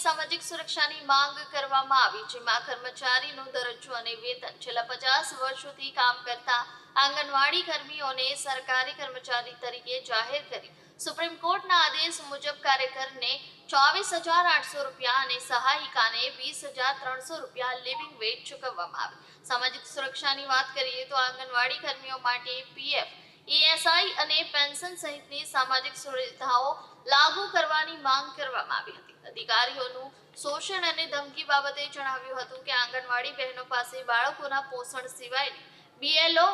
સામાજિક સુરક્ષાની માંગ કરવામાં આવી, જેમાં કર્મચારીનો દરજ્જો અને વેતન છેલ્લા 50 વર્ષોથી કામ કરતા આંગણવાડી કર્મીઓને સરકારી કર્મચારી તરીકે જાહેર કરી સુપ્રીમ કોર્ટના આદેશ મુજબ કાર્યકરને 24,800 રૂપિયા અને સહાયિકાને 20,300 રૂપિયા લિવિંગ વેજ ચૂકવવામાં આવે। સામાજિક સુરક્ષાની વાત કરીએ તો આંગણવાડી કર્મીઓ માટે પીએફ, ઈએસઆઈ અને પેન્શન સહિતની સામાજિક સુવિધાઓ લાગુ કરવાની માંગ કરવામાં આવી હતી। અધિકારીઓનું શોષણ અને ધમકી બાબતે જણાવ્યું હતું કે આંગણવાડી બહેનો પાસે બાળકોના પોષણ સિવાયની બીએલઓ,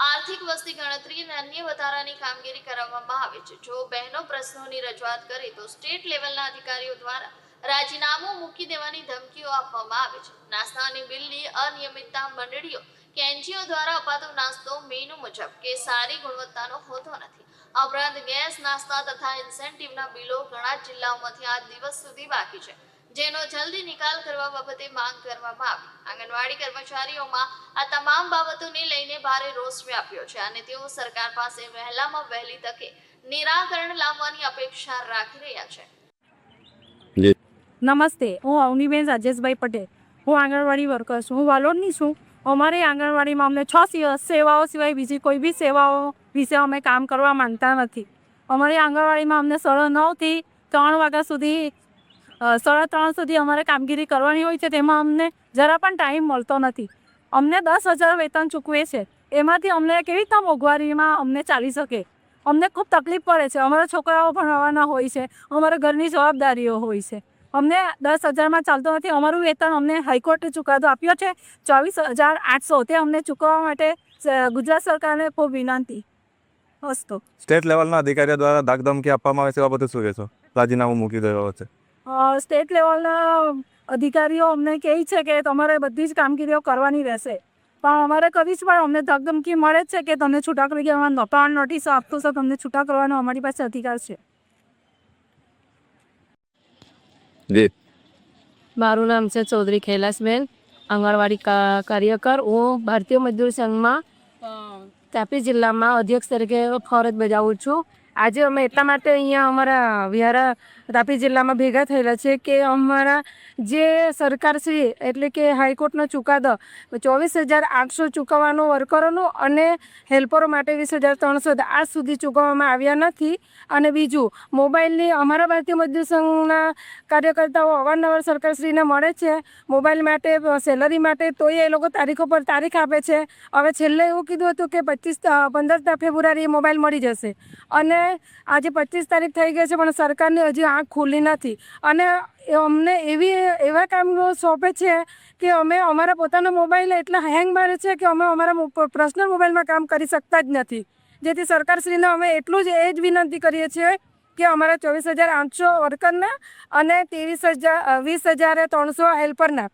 આર્થિક વસ્તી ગણતરી અને અન્ય વધારાની કામગીરી કરવામાં આવે છે। જો બહેનો પ્રશ્નોની રજૂઆત કરે તો સ્ટેટ લેવલના અધિકારીઓ દ્વારા રાજીનામું મૂકી દેવાની ધમકીઓ આપવામાં આવે છે। નાસ્તા અને બિલની અનિયમિતતા મંડળીઓ કે એનજીઓ દ્વારા અપાતો નાસ્તો મેનુ મુજબ કે સારી ગુણવત્તાનો હોતો નથી। આ ઉપરાંત ગેસ, નાસ્તા તથા ઇન્સેન્ટિવના બિલો ઘણા જિલ્લાઓમાંથી આજ દિવસ સુધી બાકી છે, જેનો જલ્દી નિકાલ કરવા બાબતે માંગ કરવામાં આવી। આંગણવાડી કર્મચારીઓમાં આ તમામ બાબતોને લઈને ભારે રોષ વ્યાપ્યો છે અને તેઓ સરકાર પાસે વહેલામાં વહેલી તકે નિરાકરણ લાવવાની અપેક્ષા રાખી રહ્યા છે। નમસ્તે, હું અવનીબેન રાજેશભાઈ પટેલ। હું આંગણવાડી વર્કર છું, હું વાલોડની છું। અમારી આંગણવાડીમાં અમને 6 સેવાઓ સિવાય બીજી કોઈ બી સેવાઓ વિશે અમે કામ કરવા માંગતા નથી। અમારી આંગણવાડીમાં અમને 9:30 થી 3 વાગ્યા સુધી 3:30 સુધી અમારે કામગીરી કરવાની હોય છે, તેમાં અમને જરા પણ ટાઈમ મળતો નથી। અમને 10,000 વેતન ચૂકવે છે, એમાંથી અમને કેવી રીતના મોંઘવારીમાં અમને ચાલી શકે? અમને ખૂબ તકલીફ પડે છે। અમારા છોકરાઓ ભણવાના હોય છે, અમારે ઘરની જવાબદારીઓ હોય છે। અમને 10,000માં ચાલતો નથી। અમારું વેતન અમને હાઈકોર્ટે ચુકાદો આપ્યો છે 24,800, તે અમને ચૂકવવા માટે ગુજરાત સરકારને ખૂબ વિનંતી। અસ્તુ। સ્ટેટ લેવલના અધિકારીઓ દ્વારા ધાકધમકી આપવામાં આવે છે, આ બધું શું કહેશો? રાજીનામું મૂકી દેવા છે। સ્ટેટ લેવલના અધિકારીઓ અમને કહે છે કે તમારે બધી જ કામગીરીઓ કરવાની રહેશે, પણ અમારે કરવી જ પડે। અમને ધમકી મળે છે કે તમને છૂટા કરી દેવાનો, પણ નોટિસ આપતો છે, તમને છૂટા કરવાનો અમારી પાસે અધિકાર છે। મારું નામ છે ચૌધરી કૈલાસબેન, આંગણવાડી કાર્યકર। હું ભારતીય મજદૂર સંઘમાં તાપી જિલ્લામાં અધ્યક્ષ તરીકે ફરજ બજાવું છું। આજે અમે એટલા માટે અહીંયા અમારા વિહારા તાપી જિલ્લામાં ભેગા થયેલા છે કે અમારા જે સરકારશ્રી એટલે કે હાઈકોર્ટનો ચુકાદો 24,800 ચૂકવવાનો વર્કરોનો અને હેલ્પરો માટે 20,300 આજ સુધી ચૂકવવામાં આવ્યા નથી। અને બીજું, મોબાઈલની અમારા ભારતીય મજદૂર સંઘના કાર્યકર્તાઓ અવારનવાર સરકારશ્રીને મળે છે મોબાઈલ માટે, સેલરી માટે, તો એ લોકો તારીખો પર તારીખ આપે છે। હવે છેલ્લે એવું કીધું હતું કે 15 ફેબ્રુઆરીએ મોબાઈલ મળી જશે, અને આજે 25 તારીખ થઈ ગઈ છે પણ સરકારની હજી આંખ ખુલ્લી નથી। અને અમને એવા કામ સોંપે છે કે અમે અમારા પોતાના મોબાઈલ એટલા હેંગ મારે છે કે અમે અમારા પર્સનલ મોબાઈલમાં કામ કરી શકતા જ નથી। જેથી સરકારશ્રીને અમે એટલું જ એ જ વિનંતી કરીએ છીએ કે અમારા 24,800 વર્કરના અને 20,300 હેલ્પરના।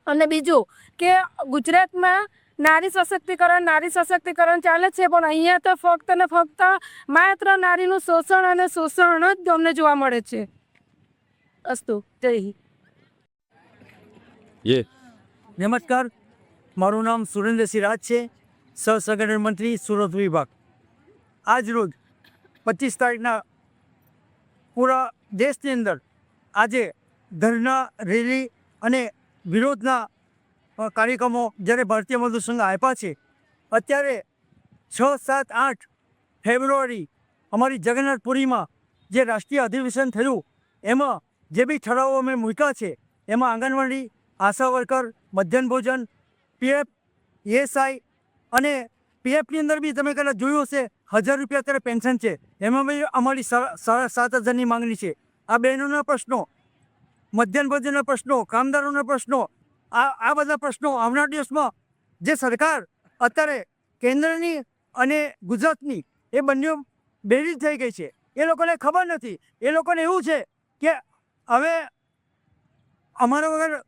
અને બીજું કે ગુજરાતમાં નારી સશક્તિકરણ ચાલે છે, પણ અહીંયા તો ફક્ત ને ફક્ત માત્ર નારીનું શોષણ અને શોષણ જ અમને જોવા મળે છે। અસ્તુ। જય હિન્દ। નમસ્કાર, મારું નામ સુરેન્દ્રસિંહ રાજ છે, સહસંગઠન મંત્રી સુરત વિભાગ। આજ રોજ 25 તારીખના પૂરા દેશની અંદર આજે ધરના, રેલી અને વિરોધના કાર્યક્રમો જ્યારે ભારતીય મજદૂર સંઘ આપ્યા છે, અત્યારે 6, 7, 8 ફેબ્રુઆરી અમારી જગન્નાથપુરીમાં જે રાષ્ટ્રીય અધિવેશન થયું એમાં જે બી ઠરાવો અમે મૂક્યા છે એમાં આંગણવાડી, આશા વર્કર, મધ્યાહન ભોજન, પીએફ, ઈએસઆઈ અને પીએફની અંદર બી તમે કદાચ જોયું હશે 1,000 રૂપિયા અત્યારે પેન્શન છે, એમાં બી અમારી 7,500ની માંગણી છે। આ બહેનોના પ્રશ્નો, મધ્યાહન ભોજનના પ્રશ્નો, કામદારોના પ્રશ્નો, આ બધા પ્રશ્નો આવનાર દિવસમાં જે સરકાર અત્યારે કેન્દ્રની અને ગુજરાતની એ બંને બેરી થઈ ગઈ છે, એ લોકોને ખબર નથી। એ લોકોને એવું છે કે હવે અમારા વગર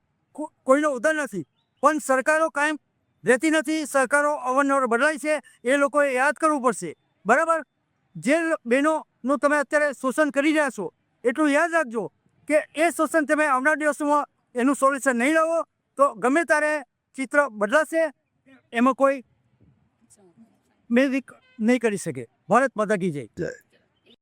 કોઈનો ઉદ્ધાર નથી, પણ સરકારો કાયમ રહેતી નથી, સરકારો અવારનવાર બદલાય છે, એ લોકોએ યાદ કરવું પડશે। બરાબર? જે બહેનોનું તમે અત્યારે શોષણ કરી રહ્યા છો એટલું યાદ રાખજો કે એ શોષણ તમે આવનાર દિવસોમાં એનું સોલ્યુશન નહીં લાવો તો ગમે ત્યારે ચિત્ર બદલાશે, એમાં કોઈ મેં નહીં કરી શકે। ભારત માતા કી જય।